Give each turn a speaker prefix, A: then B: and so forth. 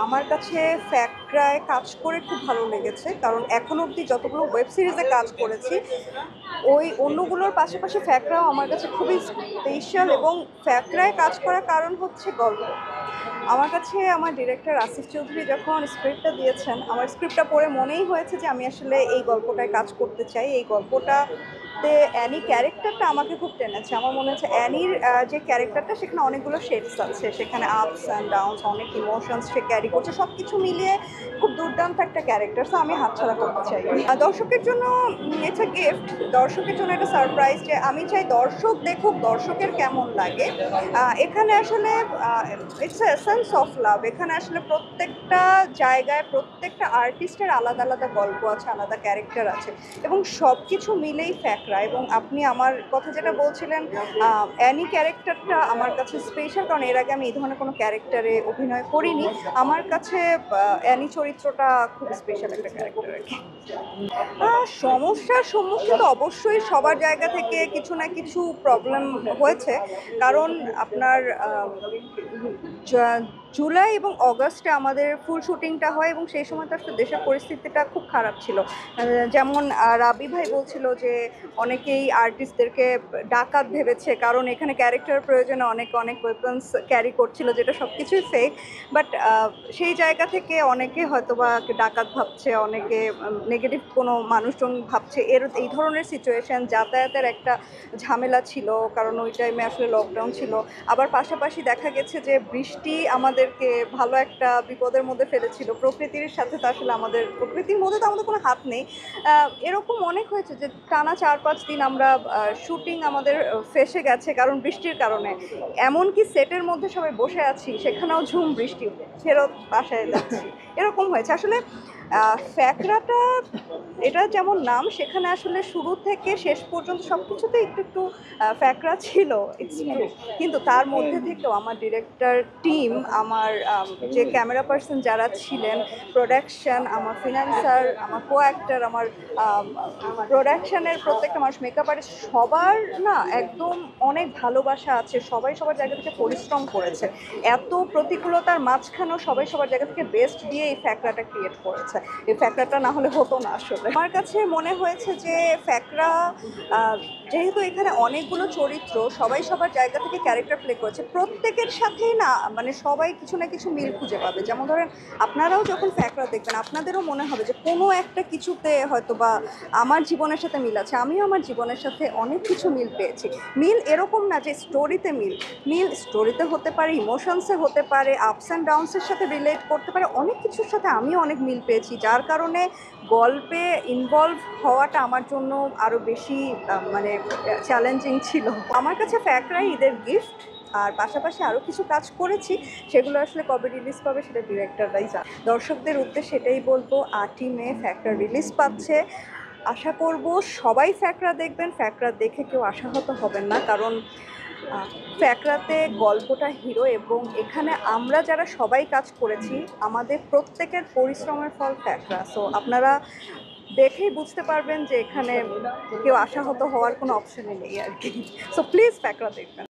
A: আমার কাছে ফ্যাক্টরায় কাজ করে খুব ভালো লেগেছে, কারণ এখন অবধি যতগুলো ওয়েব সিরিজে কাজ করেছি ওই অন্যগুলোর পাশাপাশি ফ্যাক্টরাও আমার কাছে খুবই স্পেশাল। এবং ফ্যাক্টরায় কাজ করার কারণ হচ্ছে গল্প। আমার কাছে আমার ডিরেক্টর আসিফ চৌধুরী যখন স্ক্রিপ্টটা দিয়েছেন, আমার স্ক্রিপ্টটা পড়ে মনেই হয়েছে যে আমি আসলে এই গল্পটায় কাজ করতে চাই। এই গল্পটাতে অ্যানি ক্যারেক্টারটা আমাকে খুব টেনেছে। আমার মনে হচ্ছে অ্যানির যে ক্যারেক্টারটা, সেখানে অনেকগুলো শেডস আছে, সেখানে আপস অ্যান্ড ডাউনস, অনেক ইমোশনস সে ক্যারি করছে, সব কিছু মিলিয়ে খুব দুর্দান্ত একটা ক্যারেক্টার। সো আমি হাতছাড়া করতে চাই। দর্শকের জন্য ইটস আ গিফট, দর্শকের জন্য একটা সারপ্রাইজ, যে আমি চাই দর্শক দেখুক দর্শকের কেমন লাগে। এখানে আসলে it's a essence of love. এখানে আসলে প্রত্যেকটা জায়গায় প্রত্যেকটা আর্টিস্টের আলাদা আলাদা গল্প আছে, আলাদা ক্যারেক্টার আছে, এবং সব কিছু মিলেই ফ্যাকরা। এবং আপনি আমার কথা যেটা বলছিলেন, অ্যানি ক্যারেক্টারটা আমার কাছে স্পেশাল, কারণ এর আগে আমি এই ধরনের কোনো ক্যারেক্টারে অভিনয় করিনি। আমার কাছে অ্যানি চরিত্রটা খুব স্পেশাল একটা ক্যারেক্টার আর কি। সমস্যার সম্মুখীন তো অবশ্যই সবার জায়গা থেকে কিছু না কিছু প্রবলেম হয়েছে। কারণ আপনার জুলাই এবং অগস্টে আমাদের ফুল শুটিংটা হয়, এবং সেই সময় তো আসলে দেশের পরিস্থিতিটা খুব খারাপ ছিল। যেমন রাবি ভাই বলছিল যে অনেকেই আর্টিস্টদেরকে ডাকাত ভেবেছে, কারণ এখানে ক্যারেক্টার প্রয়োজনে অনেক অনেক ওয়েপন্স ক্যারি করছিল, যেটা সব কিছুই ফেক। বাট সেই জায়গা থেকে অনেকে হয়তোবা ডাকাত ভাবছে, অনেকে নেগেটিভ কোনো মানুষজন ভাবছে। এই ধরনের সিচুয়েশান, যাতায়াতের একটা ঝামেলা ছিল, কারণ ওই টাইমে আসলে লকডাউন ছিল। আবার পাশাপাশি দেখা গেছে যে বৃষ্টি আমাদেরকে ভালো একটা বিপদের মধ্যে ফেলেছিল। প্রকৃতির সাথে তো আসলে প্রকৃতির মধ্যে তো আমাদের কোনো হাত নেই। এরকম অনেক হয়েছে যে টানা 4-5 দিন আমরা শুটিং আমাদের ফেঁসে গেছে, কারণ বৃষ্টির কারণে। এমনকি সেটের মধ্যে সবাই বসে আছি, সেখানেও ঝুম বৃষ্টি, ফেরত বাসায় যাচ্ছি, এরকম হয়েছে আসলে। ফ্যাকরাটা, এটা যেমন নাম, সেখানে আসলে শুরু থেকে শেষ পর্যন্ত সব কিছুতে একটু একটু ফ্যাকরা ছিল, ইটস ট্রু। কিন্তু তার মধ্যে থেকেও আমার ডিরেক্টর টিম, আমার যে ক্যামেরা পার্সন যারা ছিলেন, প্রোডাকশন, আমার ফিনান্সার, আমার কো অ্যাক্টর, আমার প্রোডাকশনের প্রত্যেকটা মানুষ, মেকআপ আর্টিস্ট, সবার না একদম অনেক ভালোবাসা আছে। সবাই সবার জায়গা থেকে পরিশ্রম করেছে। এত প্রতিকূলতার মাঝখানেও সবাই সবার জায়গা থেকে বেস্ট দিয়ে এই ফ্যাকরাটা ক্রিয়েট করেছে। এই ফ্যাকরাটা না হলে হতো না আসলে। আমার কাছে মনে হয়েছে যে ফ্যাকরা, যেহেতু এখানে অনেকগুলো চরিত্র, সবাই সবার জায়গা থেকে ক্যারেক্টার প্লে করেছে, প্রত্যেকের সাথেই না মানে সবাই কিছু না কিছু মিল খুঁজে পাবে। যেমন ধরেন, আপনারাও যখন ফ্যাকরা দেখবেন, আপনাদেরও মনে হবে যে কোনো একটা কিছুতে হয়তো বা আমার জীবনের সাথে মিল আছে। আমিও আমার জীবনের সাথে অনেক কিছু মিল পেয়েছি। মিল এরকম না যে স্টোরিতে মিল, মিল স্টোরিতে হতে পারে, ইমোশনসে হতে পারে, আপস অ্যান্ড ডাউনসের সাথে রিলেট করতে পারে, অনেক কিছুর সাথে আমিও অনেক মিল পেয়েছি, যার কারণে গল্পে ইনভলভ হওয়াটা আমার জন্য আরও বেশি মানে চ্যালেঞ্জিং ছিল। আমার কাছে ফ্যাকরাই ঈদের গিফট। আর পাশাপাশি আরও কিছু কাজ করেছি, সেগুলো আসলে কবে রিলিজ পাবে সেটা ডিরেক্টররাই জানে। দর্শকদের উদ্দেশ্যে সেটাই বলবো, 8ই মে ফ্যাকরা রিলিজ পাচ্ছে। আশা করব সবাই ফ্যাকরা দেখবেন। ফ্যাকরা দেখে কেউ আশাহত হবেন না, কারণ ফ্যাকরাতে গল্পটা হিরো, এবং এখানে আমরা যারা সবাই কাজ করেছি, আমাদের প্রত্যেকের পরিশ্রমের ফল ফ্যাকরা। সো আপনারা দেখেই বুঝতে পারবেন যে এখানে কেউ আশাহত হওয়ার কোনো অপশনই নেই আর কি। সো প্লিজ ফ্যাকরা দেখবেন।